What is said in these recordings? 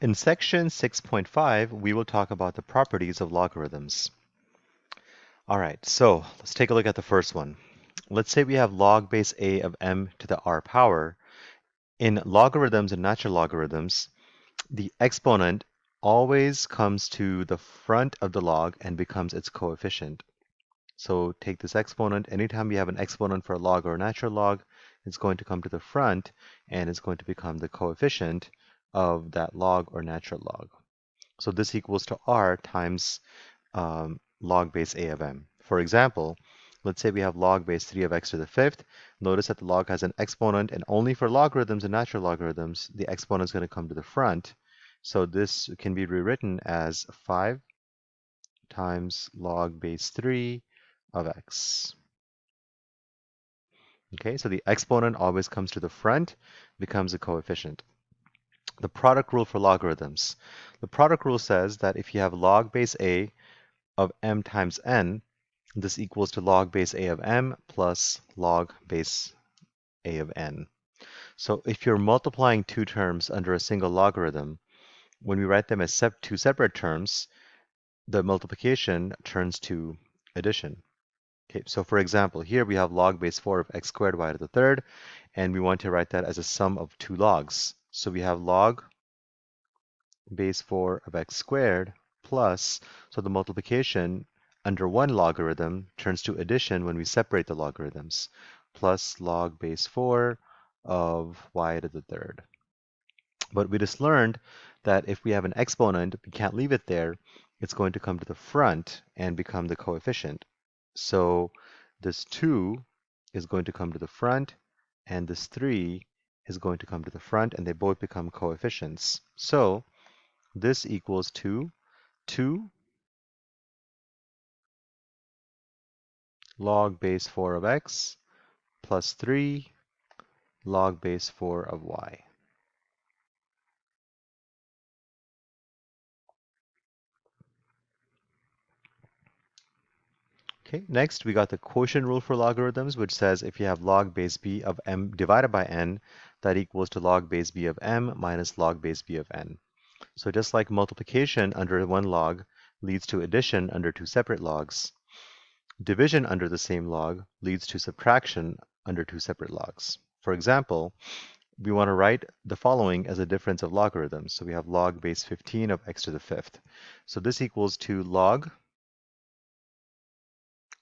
In section 6.5, we will talk about the properties of logarithms. All right, so let's take a look at the first one. Let's say we have log base a of m to the r power. In logarithms and natural logarithms, the exponent always comes to the front of the log and becomes its coefficient. So take this exponent. Anytime you have an exponent for a log or a natural log, it's going to come to the front and it's going to become the coefficient of that log or natural log. So this equals to r times log base a of m. For example, let's say we have log base 3 of x to the fifth. Notice that the log has an exponent, and only for logarithms and natural logarithms, the exponent is going to come to the front. So this can be rewritten as 5 times log base 3 of x. Okay, so the exponent always comes to the front, becomes a coefficient. The product rule for logarithms. The product rule says that if you have log base a of m times n, this equals to log base a of m plus log base a of n. So if you're multiplying two terms under a single logarithm, when we write them as two separate terms, the multiplication turns to addition. Okay, so for example, here we have log base 4 of x squared y to the third, and we want to write that as a sum of two logs. So we have log base 4 of x squared plus, so the multiplication under one logarithm turns to addition when we separate the logarithms, plus log base 4 of y to the third. But we just learned that if we have an exponent, we can't leave it there. It's going to come to the front and become the coefficient. So this 2 is going to come to the front, and this 3 is going to come to the front, and they both become coefficients. So this equals to 2 log base 4 of x plus 3 log base 4 of y. Okay, next we got the quotient rule for logarithms, which says if you have log base b of m divided by n, that equals to log base b of m minus log base b of n. So just like multiplication under one log leads to addition under two separate logs, division under the same log leads to subtraction under two separate logs. For example, we want to write the following as a difference of logarithms. So we have log base 15 of x to the fifth. So this equals to log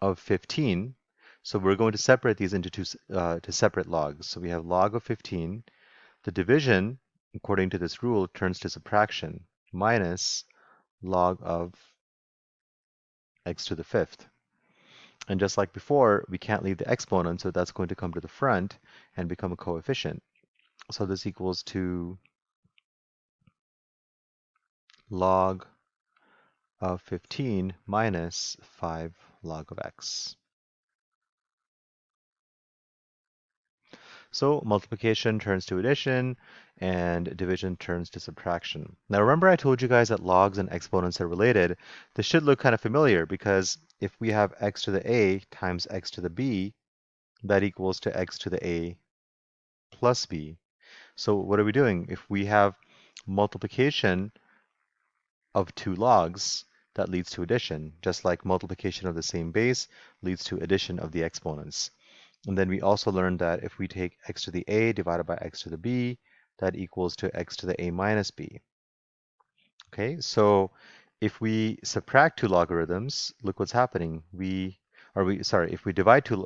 of 15. So we're going to separate these into two separate logs. So we have log of 15. The division, according to this rule, turns to subtraction, minus log of x to the fifth. And just like before, we can't leave the exponent, so that's going to come to the front and become a coefficient. So this equals to log of 15 minus 5 log of x. So multiplication turns to addition and division turns to subtraction. Now remember I told you guys that logs and exponents are related. This should look kind of familiar because if we have x to the a times x to the b, that equals to x to the a plus b. So what are we doing? If we have multiplication of two logs, that leads to addition, just like multiplication of the same base leads to addition of the exponents. And then we also learned that if we take x to the a divided by x to the b, that equals to x to the a minus b. Okay, so if we subtract two logarithms, look what's happening. If we divide two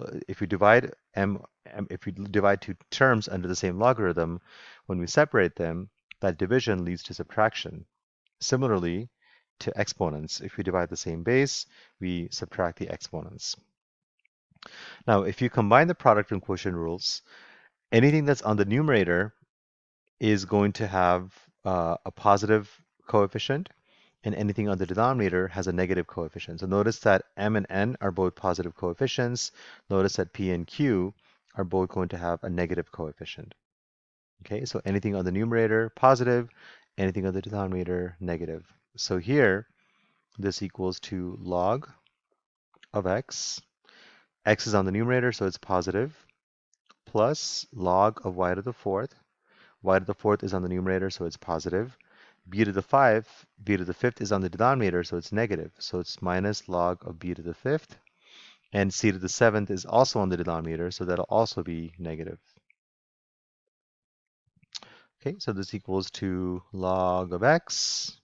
terms under the same logarithm, when we separate them, that division leads to subtraction. Similarly to exponents, if we divide the same base, we subtract the exponents. Now, if you combine the product and quotient rules, anything that's on the numerator is going to have a positive coefficient, and anything on the denominator has a negative coefficient. So notice that m and n are both positive coefficients. Notice that p and q are both going to have a negative coefficient. Okay, so anything on the numerator, positive, anything on the denominator, negative. So here, this equals to log of x. X is on the numerator, so it's positive, plus log of y to the fourth. Y to the fourth is on the numerator, so it's positive. b to the 5th is on the denominator, so it's negative. So it's minus log of b to the 5th. And c to the 7th is also on the denominator, so that'll also be negative. Okay, so this equals to log of x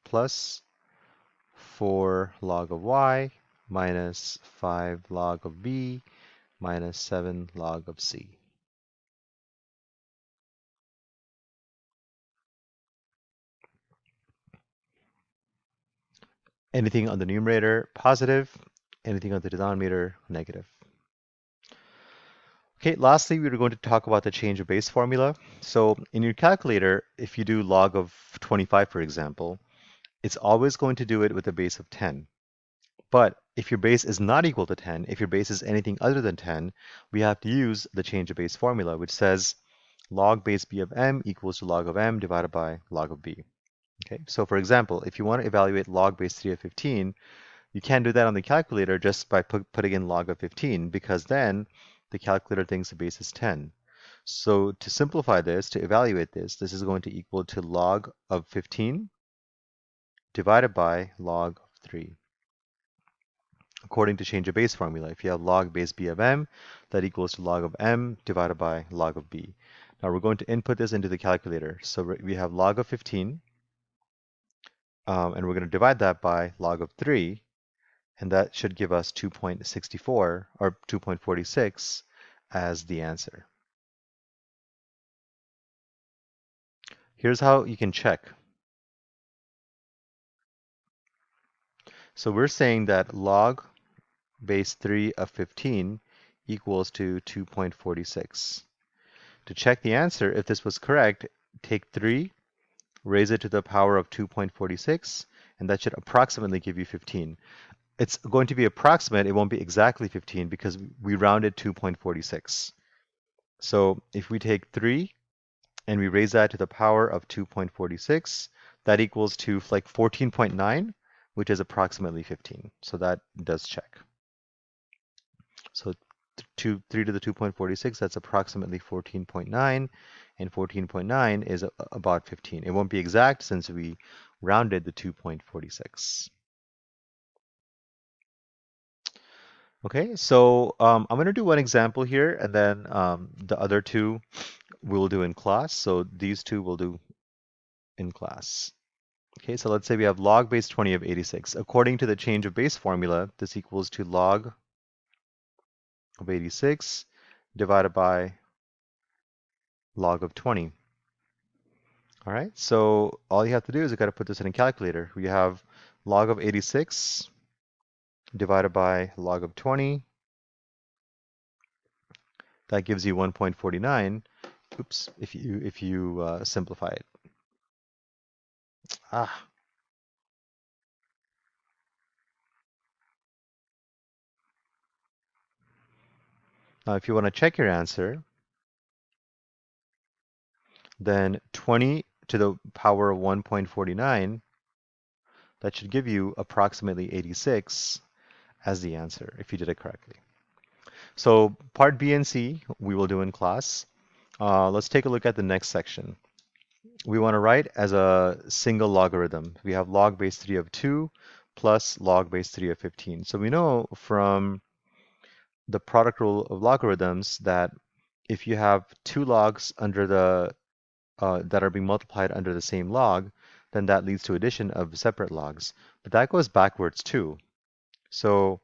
plus 4 log of y minus 5 log of b minus 7 log of c. Anything on the numerator, positive. Anything on the denominator, negative. Okay, lastly, we're going to talk about the change of base formula. So in your calculator, if you do log of 25, for example, it's always going to do it with a base of 10. But if your base is not equal to 10, if your base is anything other than 10, we have to use the change of base formula, which says log base b of m equals to log of m divided by log of b. Okay, so for example, if you want to evaluate log base 3 of 15, you can't do that on the calculator just by putting in log of 15, because then the calculator thinks the base is 10. So to simplify this, to evaluate this, this is going to equal to log of 15 divided by log of 3. According to change of base formula, if you have log base b of m, that equals to log of m divided by log of b. Now we're going to input this into the calculator. So we have log of 15, and we're going to divide that by log of 3, and that should give us 2.64 or 2.46 as the answer. Here's how you can check. So we're saying that log base 3 of 15 equals to 2.46. To check the answer, if this was correct, take 3, raise it to the power of 2.46, and that should approximately give you 15. It's going to be approximate, it won't be exactly 15 because we rounded 2.46. So if we take 3 and we raise that to the power of 2.46, that equals to like 14.9, which is approximately 15. So that does check. So 3 to the 2.46, that's approximately 14.9, and 14.9 is about 15. It won't be exact since we rounded the 2.46. Okay, so I'm going to do one example here, and then the other two we'll do in class. So these two we'll do in class. Okay, so let's say we have log base 20 of 86. According to the change of base formula, this equals to log of 86 divided by log of 20. All right, so all you have to do is you got to put this in a calculator. We have log of 86 divided by log of 20. That gives you 1.49. Oops, if you simplify it. Ah. Now, if you want to check your answer, then 20 to the power of 1.49, that should give you approximately 86 as the answer, if you did it correctly. So part B and C, we will do in class. Let's take a look at the next section. We want to write as a single logarithm. We have log base 3 of 2 plus log base 3 of 15. So we know from the product rule of logarithms that if you have two logs under the that are being multiplied under the same log, then that leads to addition of separate logs. But that goes backwards too. So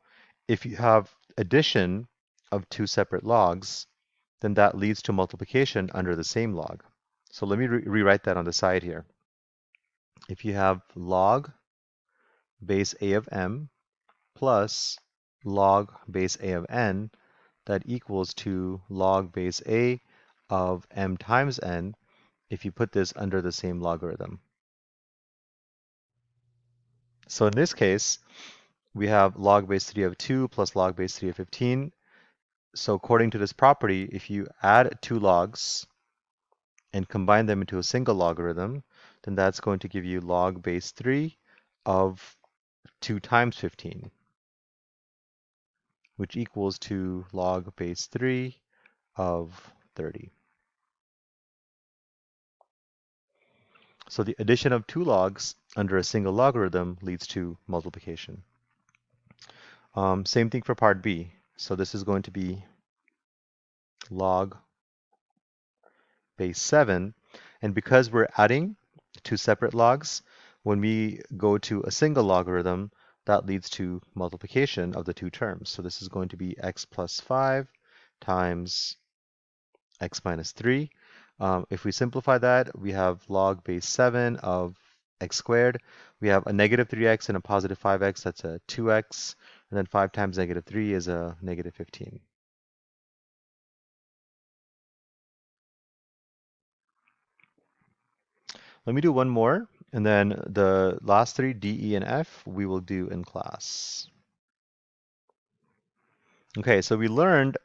if you have addition of two separate logs, then that leads to multiplication under the same log. So let me rewrite that on the side here. If you have log base a of m plus log base a of n, that equals to log base a of m times n if you put this under the same logarithm. So in this case, we have log base 3 of 2 plus log base 3 of 15. So according to this property, if you add two logs and combine them into a single logarithm, then that's going to give you log base 3 of 2 times 15, which equals to log base 3 of 30. So the addition of two logs under a single logarithm leads to multiplication. Same thing for part B. So this is going to be log base 7. And because we're adding two separate logs, when we go to a single logarithm, that leads to multiplication of the two terms. So this is going to be x plus 5 times x minus 3. If we simplify that, we have log base 7 of x squared. We have a negative 3x and a positive 5x. That's a 2x. And then 5 times negative 3 is a negative 15. Let me do one more, and then the last three, D, E, and F, we will do in class. Okay, so we learned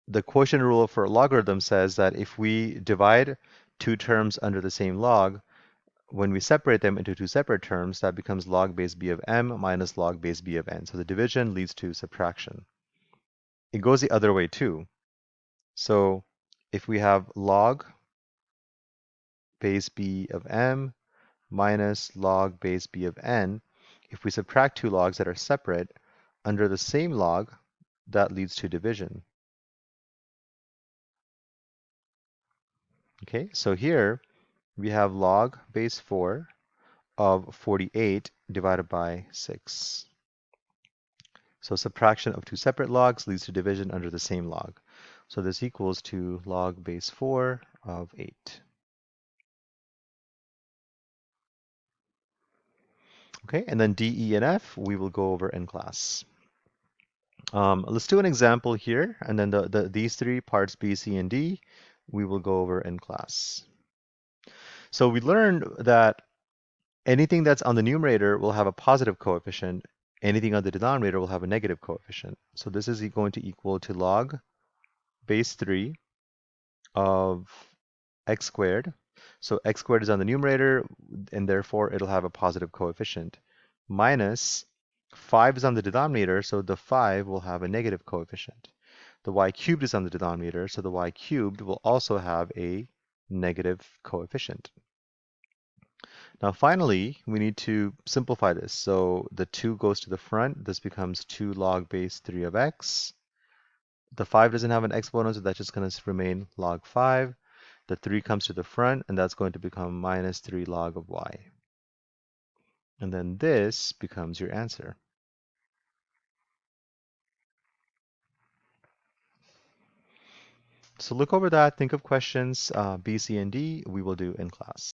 the quotient rule for logarithm says that if we divide two terms under the same log, when we separate them into two separate terms, that becomes log base b of m minus log base b of n. So the division leads to subtraction. It goes the other way too. So if we have log base b of m minus log base b of n, if we subtract two logs that are separate under the same log, that leads to division. Okay, so here we have log base 4 of 48 divided by 6. So subtraction of two separate logs leads to division under the same log. So this equals to log base 4 of 8. Okay, and then D, E, and F we will go over in class. Let's do an example here, and then these three parts B, C, and D we will go over in class. So we learned that anything that's on the numerator will have a positive coefficient. Anything on the denominator will have a negative coefficient. So this is going to equal to log base 3 of x squared. So x squared is on the numerator, and therefore it'll have a positive coefficient. Minus 5 is on the denominator, so the 5 will have a negative coefficient. The y cubed is on the denominator, so the y cubed will also have a negative coefficient. Now finally, we need to simplify this. So the 2 goes to the front. This becomes 2 log base 3 of x. The 5 doesn't have an exponent, so that's just going to remain log 5. The 3 comes to the front, and that's going to become minus 3 log of y. And then this becomes your answer. So look over that, think of questions B, C, and D we will do in class.